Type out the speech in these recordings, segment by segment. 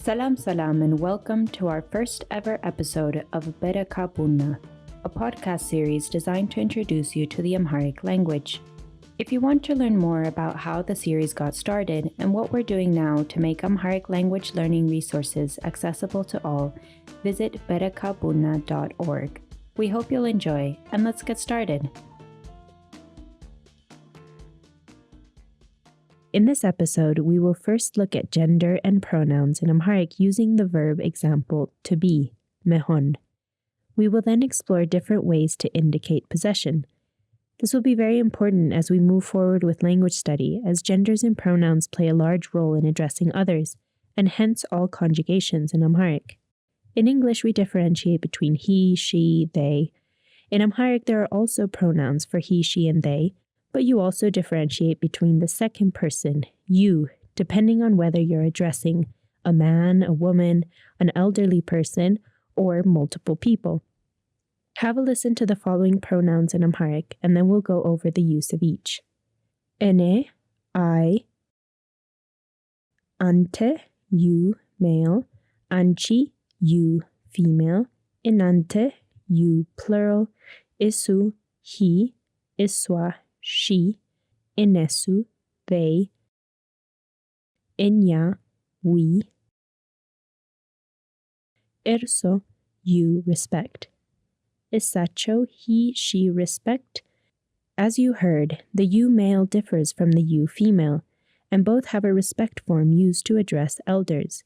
Salam salam and welcome to our first ever episode of Bereka Buna, a podcast series designed to introduce you to the Amharic language. If you want to learn more about how the series got started and what we're doing now to make Amharic language learning resources accessible to all, visit berekabuna.org. We hope you'll enjoy, and let's get started. In this episode, we will first look at gender and pronouns in Amharic using the verb example to be, mehon. We will then explore different ways to indicate possession. This will be very important as we move forward with language study, as genders and pronouns play a large role in addressing others, and hence all conjugations in Amharic. In English, we differentiate between he, she, they. In Amharic, there are also pronouns for he, she, and they, but you also differentiate between the second person, you, depending on whether you're addressing a man, a woman, an elderly person, or multiple people. Have a listen to the following pronouns in Amharic, and then we'll go over the use of each. Ene, I. Ante, you, male. Anchi, you, female. Inante, you, plural. Isu, he. Iswa, she. Inesu, they. Inya, we. Irso, you, respect. Isacho, he, she, respect. As you heard, the you male differs from the you female, and both have a respect form used to address elders.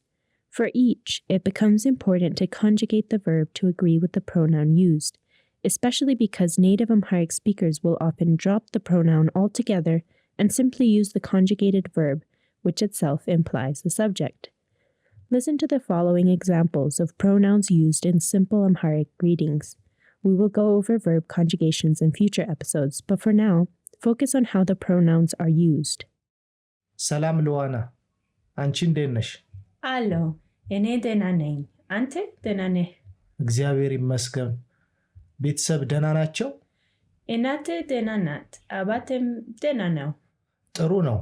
For each, it becomes important to conjugate the verb to agree with the pronoun used, especially because native Amharic speakers will often drop the pronoun altogether and simply use the conjugated verb, which itself implies the subject. Listen to the following examples of pronouns used in simple Amharic greetings. We will go over verb conjugations in future episodes, but for now, focus on how the pronouns are used. Salam Luana. አንቺ እንዴት ነሽ? Allo, እኔ ደህና ነኝ። አንተ ደህና ነህ? እግዚአብሔር ይመስገን። ቤተሰብ ደህና ናቸው? እናቴ ደህና ናት። አባቴም ደህና ነው። ጥሩ ነው።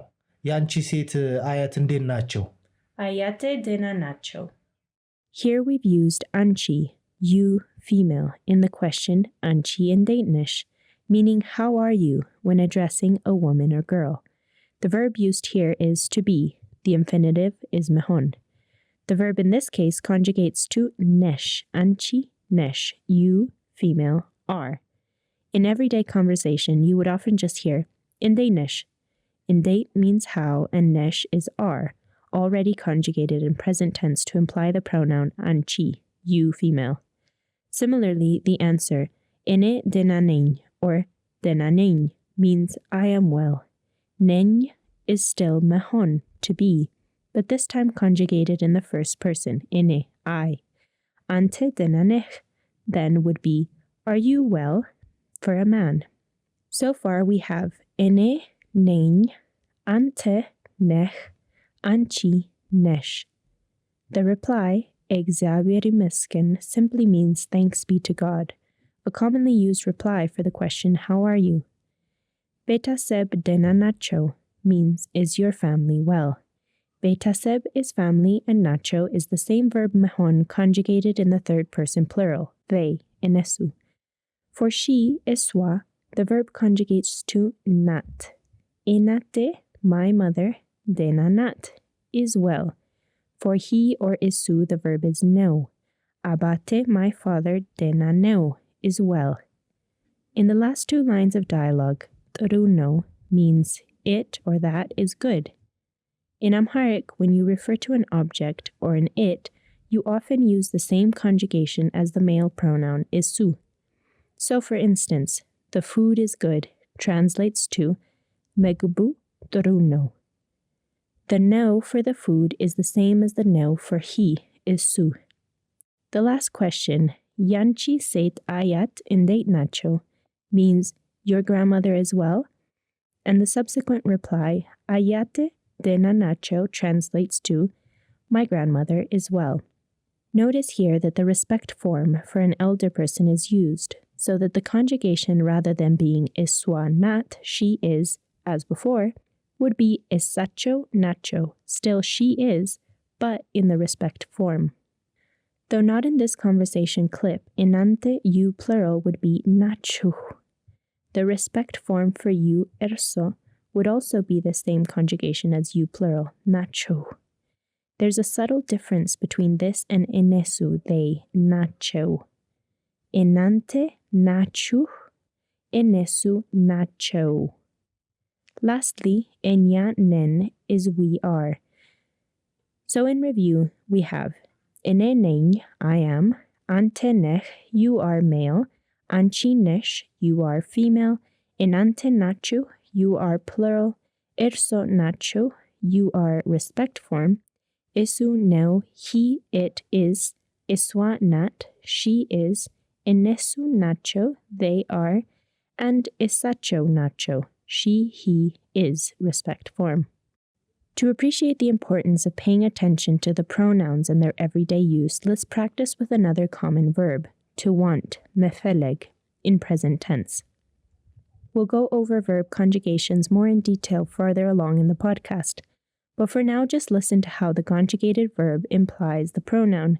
የአንቺ ሴት አያት እንዴት ናቸው? አያቴ ደህና ናቸው. Here we've used anchi, you, female, in the question anchi in Danish, meaning how are you when addressing a woman or girl. The verb used here is to be. The infinitive is mehon. The verb in this case conjugates to nesh, anchi, nesh, you, female, are. In everyday conversation, you would often just hear in Danish. In date means how and nesh is are, already conjugated in present tense to imply the pronoun anchi, you, female. Similarly, the answer ene denanein or denanein means I am well. Nen is still mehon, to be, but this time conjugated in the first person, ene, I. Ante denanech then would be, are you well, for a man. So far we have ene, nein, ante, nech, anchi, nesh. The reply, እግዚአብሔር ይመስገን, simply means thanks be to God, a commonly used reply for the question, how are you? ቤተሰብ ደህና ናቸው means, is your family well? ቤተሰብ is family and nacho is the same verb mehon conjugated in the third person plural, they, enesu. For she, iswa, the verb conjugates to nat. Inate, my mother, dena nat, is well. For he or isu, the verb is no. Abate, my father, dena no, is well. In the last two lines of dialogue, truno means it or that is good. In Amharic, when you refer to an object or an it, you often use the same conjugation as the male pronoun isu. So, for instance, the food is good translates to megbu truno. The no for the food is the same as the no for he, isu. The last question, yanchi seit ayat indate nacho, means your grandmother is well, and the subsequent reply, ayate dena nacho, translates to my grandmother is well. Notice here that the respect form for an elder person is used, so that the conjugation, rather than being iswa nat, she is, as before, would be isacho nacho, still she is, but in the respect form. Though not in this conversation clip, enante you plural would be nacho. The respect form for you erso would also be the same conjugation as you plural, nacho. There's a subtle difference between this and enesu, they, nacho. Enante, nachu, enesu, nacho. Lastly, enya nen is we are. So in review, we have eneneng, I am, antenech, you are male, anchinesh, you are female, enante nachu, you are plural, erso nacho, you are respect form, isu no, he, it is, iswa nat, she is, enesu nacho, they are, and isacho nacho, she, he, is respect form. To appreciate the importance of paying attention to the pronouns and their everyday use, let's practice with another common verb, to want, mefeleg, in present tense. We'll go over verb conjugations more in detail farther along in the podcast, but for now just listen to how the conjugated verb implies the pronoun.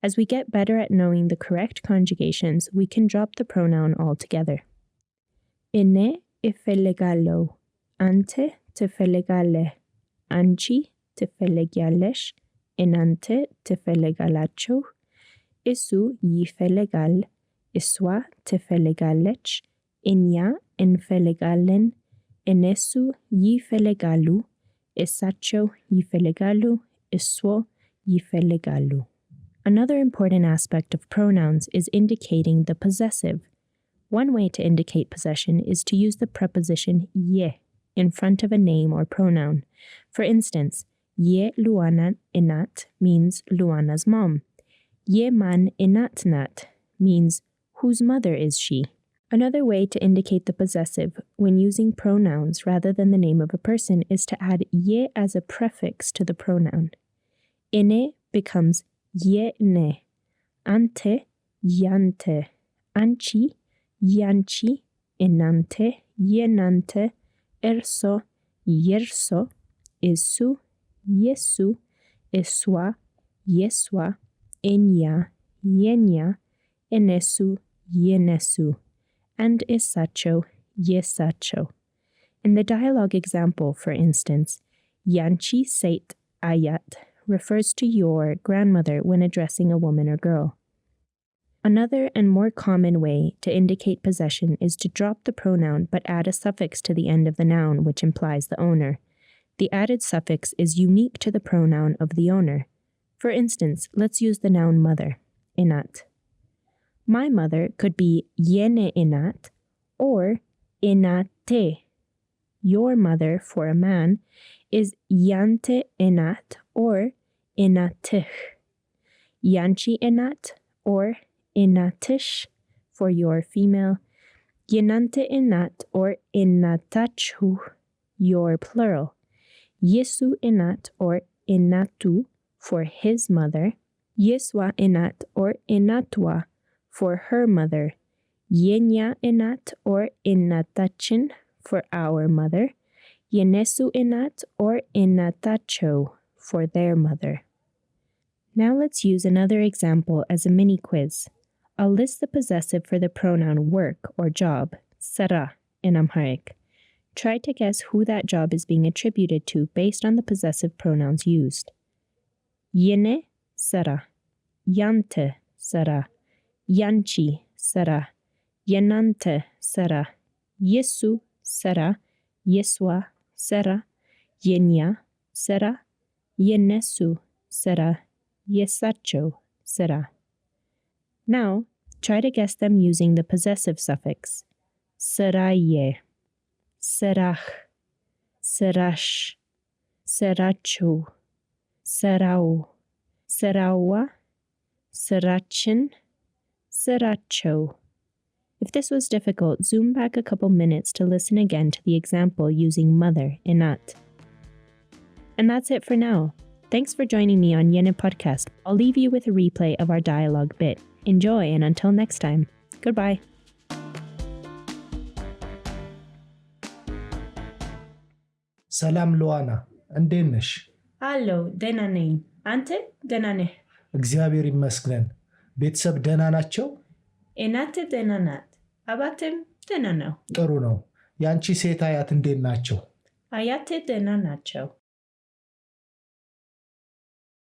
As we get better at knowing the correct conjugations, we can drop the pronoun altogether. Ene ifelegalo, ante tefelegale, anchi tefelegalesh, enante tefelegalacho, isu yifelegal, iswa tefelegalech, enya enfelegalen, enesu yifelegalu, isacho yifelegalu, iswo yifelegalu. Another important aspect of pronouns is indicating the possessive. One way to indicate possession is to use the preposition ye in front of a name or pronoun. For instance, ye Luana inat means Luana's mom. Ye man inat nat means whose mother is she. Another way to indicate the possessive when using pronouns rather than the name of a person is to add ye as a prefix to the pronoun. Ene becomes ye ne, ante yante, anchi yanchi, enante yenante, erso yerso, isu yesu, iswa yeswa, enya yenya, enesu yenesu, and isacho yesacho. In the dialogue example, for instance, yanchi seit ayat refers to your grandmother when addressing a woman or girl. Another and more common way to indicate possession is to drop the pronoun but add a suffix to the end of the noun which implies the owner. The added suffix is unique to the pronoun of the owner. For instance, let's use the noun mother, inat. My mother could be yene inat or inate. Your mother, for a man, is yante inat or inatich. Yanchi inat or inatish for your female. Yenante inat or inatachu, your plural. Yesu inat or inatu for his mother. Yeswa inat or inatwa for her mother. Yenya inat or inatachin for our mother. Yenesu inat or inatacho for their mother. Now let's use another example as a mini quiz. I'll list the possessive for the pronoun work or job, sara, in Amharic. Try to guess who that job is being attributed to based on the possessive pronouns used. Yene, sara. Yante, sara. Yanchi, sara. Yenante, sara. Yesu, sara. Yeswa, sara. Yenya, sara. Yenesu, sara. Yesacho, sara. Now, try to guess them using the possessive suffix. Saraye, serach, serash, seracho, serao, serawa, serachin, seracho. If this was difficult, zoom back a couple minutes to listen again to the example using mother, inat. And that's it for now. Thanks for joining me on Yene Podcast. I'll leave you with a replay of our dialogue bit. Enjoy, and until next time, goodbye. ሰላም ሉዋና እንዴት ነሽ? Allo, ደህና ነኝ። አንተ ደህና ነህ? እግዚአብሔር ይመስገን። ቤተሰብ ደህና ናቸው? እናት ደህና ናት። አባትም ደህና ነው። ጥሩ ነው። ያንቺ ሴት አያት እንዴት ናቸው? አያቴ ደህና ናቸው።